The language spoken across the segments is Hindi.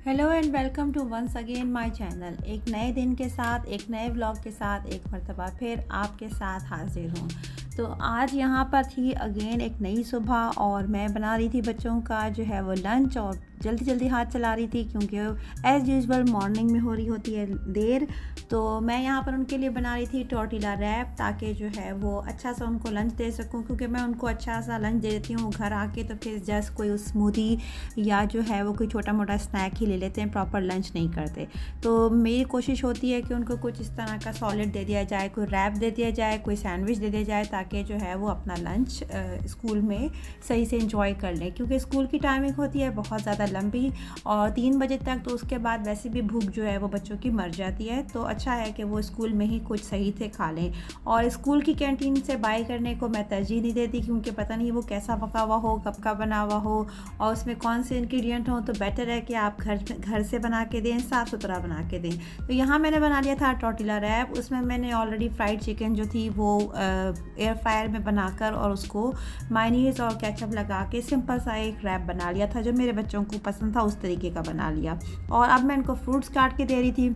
Hello and welcome to once again my channel. एक नए दिन के साथ, एक नए व्लॉग के साथ एक मर्तबा फिर आपके साथ हाजिर हूँ। तो आज यहाँ पर थी अगेन एक नई सुबह और मैं बना रही थी बच्चों का जो है वो लंच, और जल्दी जल्दी हाथ चला रही थी क्योंकि एज़ यूजुअल मॉर्निंग में हो रही होती है देर। तो मैं यहाँ पर उनके लिए बना रही थी टॉर्टिला रैप, ताकि जो है वो अच्छा सा उनको लंच दे सकूँ, क्योंकि मैं उनको अच्छा सा लंच दे देती हूँ घर आके तो फिर जस्ट कोई स्मूदी या जो है वो कोई छोटा मोटा स्नैक ही ले लेते हैं, प्रॉपर लंच नहीं करते। तो मेरी कोशिश होती है कि उनको कुछ इस तरह का सॉलिड दे दिया जाए, कोई रैप दे दिया जाए, कोई सैंडविच दे दिया जाए, ताकि जो है वो अपना लंच स्कूल में सही से इंजॉय कर लें, क्योंकि स्कूल की टाइमिंग होती है बहुत ज़्यादा लंबी और 3 बजे तक। तो उसके बाद वैसे भी भूख जो है वो बच्चों की मर जाती है। तो अच्छा है कि वो स्कूल में ही कुछ सही से खा लें, और स्कूल की कैंटीन से बाय करने को मैं तरजीह नहीं देती, क्योंकि पता नहीं वो कैसा पका हुआ हो, कब का बना हुआ हो और उसमें कौन से इंग्रेडिएंट हो। तो बेटर है कि आप घर से बना के दें, साफ़ सुथरा बना के दें। तो यहाँ मैंने बना लिया था टॉर्टिला रैप। उसमें मैंने ऑलरेडी फ्राइड चिकन जो थी वो एयर फ्रायर में बनाकर और उसको मायोनीज और केचप लगा के सिंपल सा एक रैप बना लिया था, जो मेरे बच्चों को पसंद था, उस तरीके का बना लिया। और अब मैं इनको फ्रूट्स काट के दे रही थी।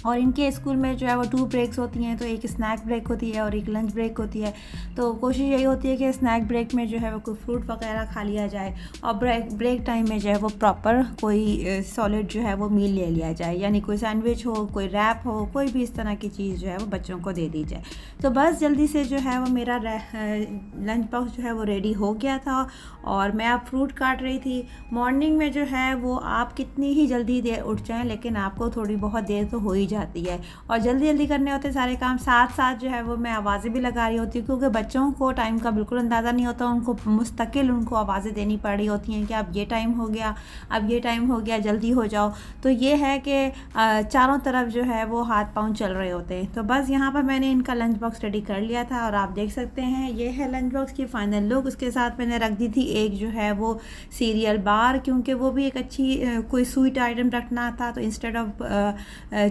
और इनके स्कूल में जो है वो 2 ब्रेक्स होती हैं, तो एक स्नैक ब्रेक होती है और एक लंच ब्रेक होती है। तो कोशिश यही होती है कि स्नैक ब्रेक में जो है वो कोई फ्रूट वगैरह खा लिया जाए, और ब्रेक टाइम में जो है वो प्रॉपर कोई सॉलिड जो है वो मील ले लिया जाए, यानी कोई सैंडविच हो, कोई रैप हो, कोई भी इस तरह की चीज़ जो है वो बच्चों को दे दी जाए। तो बस जल्दी से जो है वो मेरा लंच बॉक्स जो है वो रेडी हो गया था और मैं अब फ्रूट काट रही थी। मॉर्निंग में जो है वो आप कितनी ही जल्दी देर उठ जाएँ, लेकिन आपको थोड़ी बहुत देर तो हो ही जाती है, और जल्दी जल्दी करने होते सारे काम। साथ साथ जो है वो मैं आवाज़ें भी लगा रही होती हूँ, क्योंकि बच्चों को टाइम का बिल्कुल अंदाज़ा नहीं होता। उनको मुस्तकिल उनको आवाज़ें देनी पड़ रही होती हैं कि अब ये टाइम हो गया, अब ये टाइम हो गया, जल्दी हो जाओ। तो ये है कि चारों तरफ जो है वो हाथ पाँव चल रहे होते हैं। तो बस यहाँ पर मैंने इनका लंच बॉक्स रेडी कर लिया था, और आप देख सकते हैं ये है लंच बॉक्स की फाइनल लुक। उसके साथ मैंने रख दी थी एक जो है वो सीरियल बार, क्योंकि वो भी एक अच्छी कोई स्वीट आइटम रखना था। तो इंस्टेड ऑफ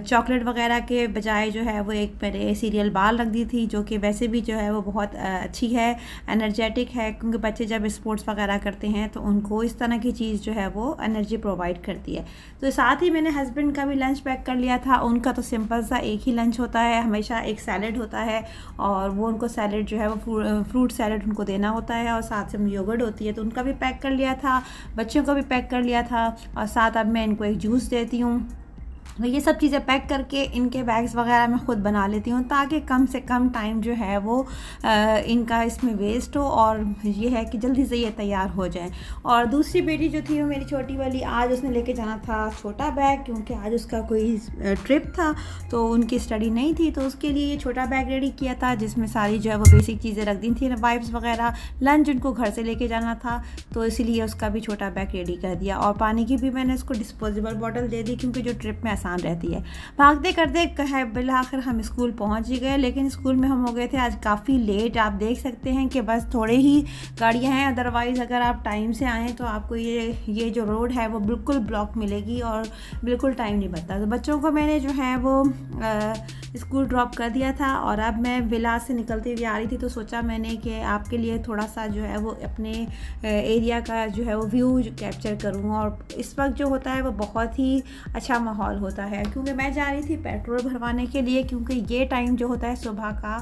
चॉकलेट वगैरह के बजाय जो है वो एक मैंने सीरियल बार रख दी थी, जो कि वैसे भी जो है वो बहुत अच्छी है, एनर्जेटिक है, क्योंकि बच्चे जब स्पोर्ट्स वगैरह करते हैं तो उनको इस तरह की चीज़ जो है वो एनर्जी प्रोवाइड करती है। तो साथ ही मैंने हस्बैंड का भी लंच पैक कर लिया था। उनका तो सिंपल सा एक ही लंच होता है, हमेशा एक सैलड होता है, और वो उनको सैलड जो है वो फ्रूट सैलड उनको देना होता है, और साथ में योगर्ट होती है। तो उनका भी पैक कर लिया था, बच्चों का भी पैक कर लिया था, और साथ अब मैं इनको एक जूस देती हूँ। तो ये सब चीज़ें पैक करके इनके बैग्स वगैरह मैं ख़ुद बना लेती हूँ, ताकि कम से कम टाइम जो है वो इनका इसमें वेस्ट हो, और ये है कि जल्दी से ये तैयार हो जाए। और दूसरी बेटी जो थी वो मेरी छोटी वाली, आज उसने लेके जाना था छोटा बैग, क्योंकि आज उसका कोई ट्रिप था, तो उनकी स्टडी नहीं थी, तो उसके लिए ये छोटा बैग रेडी किया था, जिसमें सारी जो है वो बेसिक चीज़ें रख दी थी, वाइप्स वगैरह। लंच उनको घर से लेके जाना था, तो इसीलिए उसका भी छोटा बैग रेडी कर दिया। और पानी की भी मैंने उसको डिस्पोजेबल बॉटल दे दी, क्योंकि जो ट्रिप में रहती है। भागते करते है बिल आखिर हम स्कूल पहुंच ही गए, लेकिन स्कूल में हम हो गए थे आज काफ़ी लेट। आप देख सकते हैं कि बस थोड़े ही गाड़ियां हैं, अदरवाइज़ अगर आप टाइम से आएँ तो आपको ये जो रोड है वो बिल्कुल ब्लॉक मिलेगी और बिल्कुल टाइम नहीं बचता। तो बच्चों को मैंने जो है वो स्कूल ड्रॉप कर दिया था, और अब मैं विला से निकलती हुई आ रही थी, तो सोचा मैंने कि आपके लिए थोड़ा सा जो है वो अपने एरिया का जो है वो व्यू कैप्चर करूँ। और इस वक्त जो होता है वो बहुत ही अच्छा माहौल होता है, क्योंकि मैं जा रही थी पेट्रोल भरवाने के लिए, क्योंकि ये टाइम जो होता है सुबह का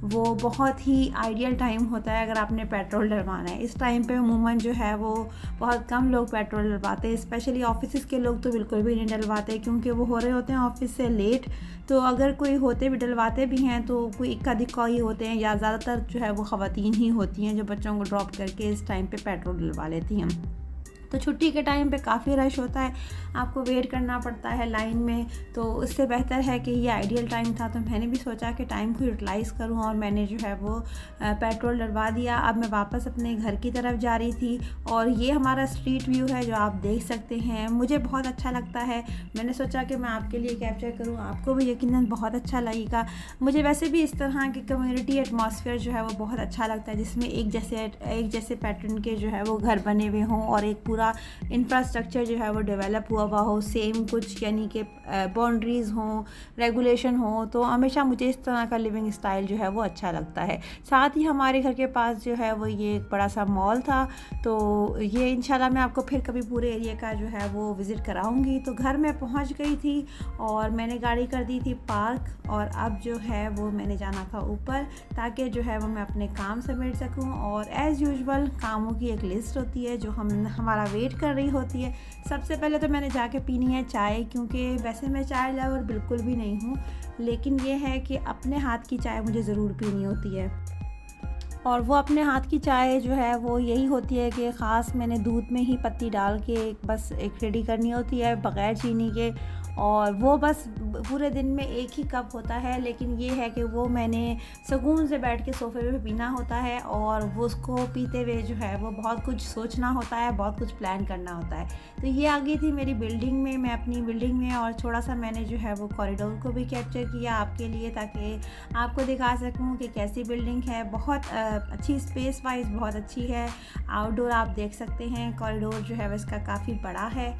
वो बहुत ही आइडियल टाइम होता है अगर आपने पेट्रोल डलवाना है। इस टाइम पे अमूमन जो है वो बहुत कम लोग पेट्रोल डलवाते हैं, स्पेशली ऑफिस के लोग तो बिल्कुल भी नहीं डलवाते, क्योंकि वो हो रहे होते हैं ऑफिस से लेट। तो अगर कोई होते भी डलवाते भी हैं तो कोई इक्का दिक्का ही होते हैं, या ज़्यादातर जो है वो ख़वातीन ही होती हैं जो बच्चों को ड्रॉप करके इस टाइम पे पेट्रोल डलवा लेती हैं। तो छुट्टी के टाइम पे काफ़ी रश होता है, आपको वेट करना पड़ता है लाइन में, तो उससे बेहतर है कि ये आइडियल टाइम था। तो मैंने भी सोचा कि टाइम को यूटिलाइज़ करूं, और मैंने जो है वो पेट्रोल डलवा दिया। अब मैं वापस अपने घर की तरफ जा रही थी, और ये हमारा स्ट्रीट व्यू है जो आप देख सकते हैं, मुझे बहुत अच्छा लगता है। मैंने सोचा कि मैं आपके लिए कैप्चर करूँ, आपको भी यकीनन बहुत अच्छा लगेगा। मुझे वैसे भी इस तरह की कम्युनिटी एटमॉस्फेयर जो है वो बहुत अच्छा लगता है, जिसमें एक जैसे पैटर्न के जो है वो घर बने हुए हों, और एक पूरा पूरा इंफ्रास्ट्रक्चर जो है वो डेवलप हुआ हो, सेम कुछ यानी कि बाउंड्रीज़ हों, रेगुलेशन हो, तो हमेशा मुझे इस तरह का लिविंग स्टाइल जो है वो अच्छा लगता है। साथ ही हमारे घर के पास जो है वो ये एक बड़ा सा मॉल था, तो ये इंशाल्लाह मैं आपको फिर कभी पूरे एरिया का जो है वो विज़िट कराऊंगी। तो घर में पहुंच गई थी और मैंने गाड़ी कर दी थी पार्क, और अब जो है वो मैंने जाना था ऊपर ताकि जो है वो मैं अपने काम समेट सकूं। और एज़ यूजुअल कामों की एक लिस्ट होती है जो हमारा वेट कर रही होती है। सबसे पहले तो मैंने जाके पीनी है चाय, क्योंकि वैसे मैं चाय लवर बिल्कुल भी नहीं हूँ, लेकिन ये है कि अपने हाथ की चाय मुझे ज़रूर पीनी होती है। और वो अपने हाथ की चाय जो है वो यही होती है कि ख़ास मैंने दूध में ही पत्ती डाल के बस एक रेडी करनी होती है बग़ैर चीनी के, और वो बस पूरे दिन में एक ही कप होता है। लेकिन ये है कि वो मैंने सुकून से बैठ के सोफ़े पे पीना होता है, और वो उसको पीते हुए जो है वो बहुत कुछ सोचना होता है, बहुत कुछ प्लान करना होता है। तो ये आ गई थी मेरी बिल्डिंग में, मैं अपनी बिल्डिंग में, और थोड़ा सा मैंने जो है वो कॉरिडोर को भी कैप्चर किया आपके लिए, ताकि आपको दिखा सकूं कि कैसी बिल्डिंग है। बहुत अच्छी, स्पेस वाइज बहुत अच्छी है। आउटडोर आप देख सकते हैं, कॉरिडोर जो है वो इसका काफ़ी बड़ा है,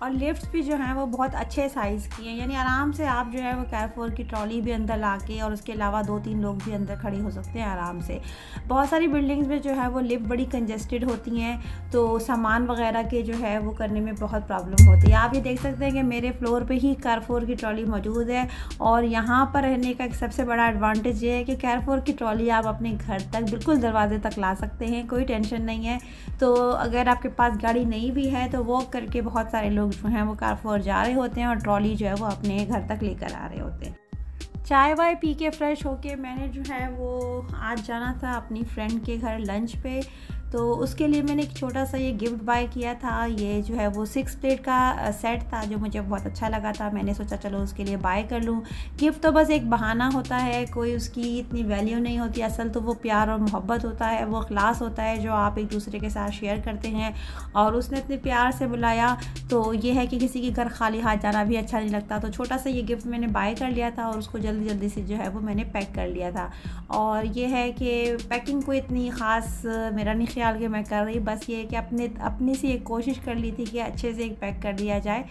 और लिफ्ट्स भी जो हैं वो बहुत अच्छे साइज़ की हैं, यानी आराम से आप जो है वो कैरफोर की ट्रॉली भी अंदर ला के, और उसके अलावा 2-3 लोग भी अंदर खड़े हो सकते हैं आराम से। बहुत सारी बिल्डिंग्स में जो है वो लिफ्ट बड़ी कंजेस्टेड होती हैं, तो सामान वगैरह के जो है वो करने में बहुत प्रॉब्लम होती है। आप ये देख सकते हैं कि मेरे फ्लोर पे ही कैरफोर की ट्रॉली मौजूद है, और यहाँ पर रहने का एक सबसे बड़ा एडवांटेज ये है कि कैरफोर की ट्रॉली आप अपने घर तक बिल्कुल दरवाजे तक ला सकते हैं, कोई टेंशन नहीं है। तो अगर आपके पास गाड़ी नहीं भी है तो वॉक करके बहुत सारे लोग जो हैं वो कैरफोर जा रहे होते हैं, और ट्रॉली जो है वो अपने घर तक लेकर आ रहे होते हैं। चाय वाय पी के फ्रेश होके मैंने जो है वो आज जाना था अपनी फ्रेंड के घर लंच पे, तो उसके लिए मैंने एक छोटा सा ये गिफ्ट बाय किया था। ये जो है वो 6 प्लेट का सेट था जो मुझे बहुत अच्छा लगा था। मैंने सोचा चलो उसके लिए बाय कर लूँ। गिफ्ट तो बस एक बहाना होता है, कोई उसकी इतनी वैल्यू नहीं होती। असल तो वो प्यार और मोहब्बत होता है, वो इखलास होता है जो आप एक दूसरे के साथ शेयर करते हैं। और उसने इतने प्यार से बुलाया, तो ये है कि किसी के घर खाली हाथ जाना भी अच्छा नहीं लगता। तो छोटा सा ये गिफ्ट मैंने बाय कर लिया था, और उसको जल्दी जल्दी से जो है वो मैंने पैक कर लिया था। और ये है कि पैकिंग को इतनी ख़ास मेरा नहीं ख्याल कि मैं कर रही, बस ये है कि अपनी सी एक कोशिश कर ली थी कि अच्छे से एक पैक कर दिया जाए।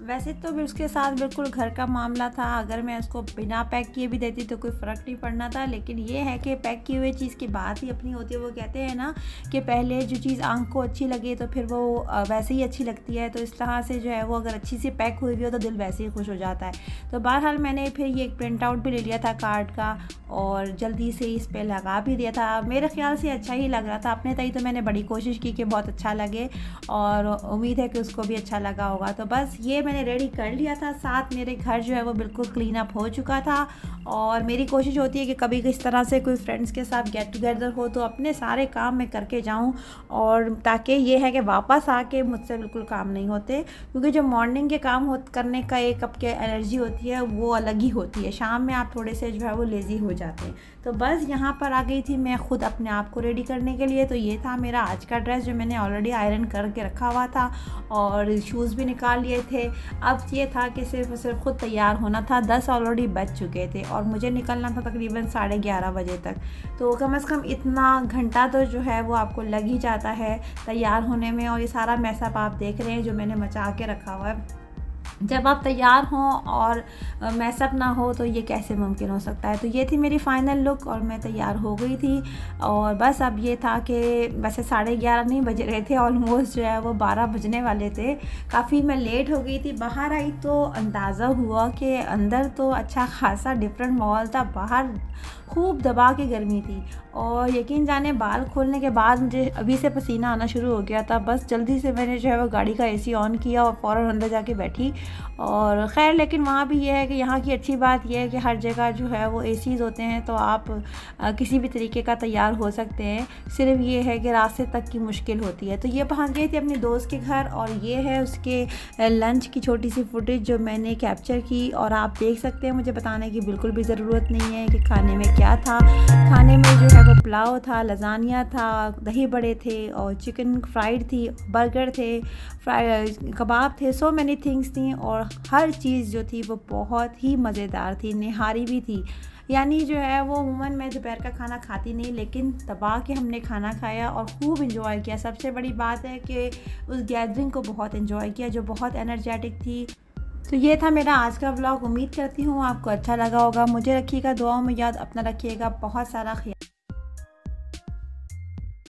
वैसे तो भी उसके साथ बिल्कुल घर का मामला था, अगर मैं उसको बिना पैक किए भी देती तो कोई फ़र्क नहीं पड़ना था। लेकिन ये है कि पैक किए हुए चीज़ की बात ही अपनी होती है। वो कहते हैं ना कि पहले जो चीज़ आंख को अच्छी लगे तो फिर वो वैसे ही अच्छी लगती है। तो इस तरह से जो है वो अगर अच्छी सी पैक हुई भी हो तो दिल वैसे ही खुश हो जाता है। तो बहरहाल मैंने फिर ये एक प्रिंट आउट भी ले लिया था कार्ड का, और जल्दी से इस पर लगा भी दिया था। मेरे ख्याल से अच्छा ही लग रहा था। अपने तय तो मैंने बड़ी कोशिश की कि बहुत अच्छा लगे, और उम्मीद है कि उसको भी अच्छा लगा होगा। तो बस ये मैंने रेडी कर लिया था। साथ मेरे घर जो है वो बिल्कुल क्लीन अप हो चुका था, और मेरी कोशिश होती है कि कभी इस तरह से कोई फ्रेंड्स के साथ गेट टुगेदर हो तो अपने सारे काम मैं करके जाऊं, और ताकि ये है कि वापस आके मुझसे बिल्कुल काम नहीं होते। क्योंकि जो मॉर्निंग के काम करने का एक आपकी एनर्जी होती है वो अलग ही होती है, शाम में आप थोड़े से जो है वो लेज़ी हो जाते हैं। तो बस यहाँ पर आ गई थी मैं खुद अपने आप को रेडी करने के लिए। तो ये था मेरा आज का ड्रेस जो मैंने ऑलरेडी आयरन करके रखा हुआ था, और शूज़ भी निकाल लिए थे। अब ये था कि सिर्फ और सिर्फ खुद तैयार होना था। 10 ऑलरेडी बज चुके थे, और मुझे निकलना था तकरीबन 11:30 बजे तक। तो कम से कम इतना घंटा तो जो है वो आपको लग ही जाता है तैयार होने में। और ये सारा मैसअप आप देख रहे हैं जो मैंने मचा के रखा हुआ है। जब आप तैयार हों और मैसअप ना हो तो ये कैसे मुमकिन हो सकता है। तो ये थी मेरी फ़ाइनल लुक, और मैं तैयार हो गई थी। और बस अब ये था कि वैसे 11:30 नहीं बज रहे थे, ऑलमोस्ट जो है वो 12 बजने वाले थे। काफ़ी मैं लेट हो गई थी। बाहर आई तो अंदाज़ा हुआ कि अंदर तो अच्छा खासा डिफरेंट माहौल था। बाहर खूब दबा के गर्मी थी, और यकीन जाने बाल खोलने के बाद मुझे अभी से पसीना आना शुरू हो गया था। बस जल्दी से मैंने जो है वो गाड़ी का एसी ऑन किया और फ़ौरन अंदर जाके बैठी। और ख़ैर लेकिन वहाँ भी ये है कि यहाँ की अच्छी बात यह है कि हर जगह जो है वो एसीज़ होते हैं, तो आप किसी भी तरीके का तैयार हो सकते हैं। सिर्फ ये है कि रास्ते तक की मुश्किल होती है। तो ये पहुँच गई थी अपने दोस्त के घर, और ये है उसके लंच की छोटी सी फुटेज जो मैंने कैप्चर की। और आप देख सकते हैं, मुझे बताने की बिल्कुल भी ज़रूरत नहीं है कि खाने में क्या था। खाने में जो है वो पुलाव था, लजानिया था, दही बड़े थे, और चिकन फ्राइड थी, बर्गर थे, कबाब थे, सो मैनी थिंग्स थी। और हर चीज़ जो थी वो बहुत ही मज़ेदार थी। निहारी भी थी। यानी जो है वो अमूमन मैं दोपहर का खाना खाती नहीं, लेकिन दबा के हमने खाना खाया और खूब इंजॉय किया। सबसे बड़ी बात है कि उस गैदरिंग को बहुत इंजॉय किया जो बहुत एनर्जेटिक थी। तो ये था मेरा आज का व्लॉग। उम्मीद करती हूँ आपको अच्छा लगा होगा। मुझे रखिएगा दुआओं में याद, अपना रखिएगा बहुत सारा ख्याल।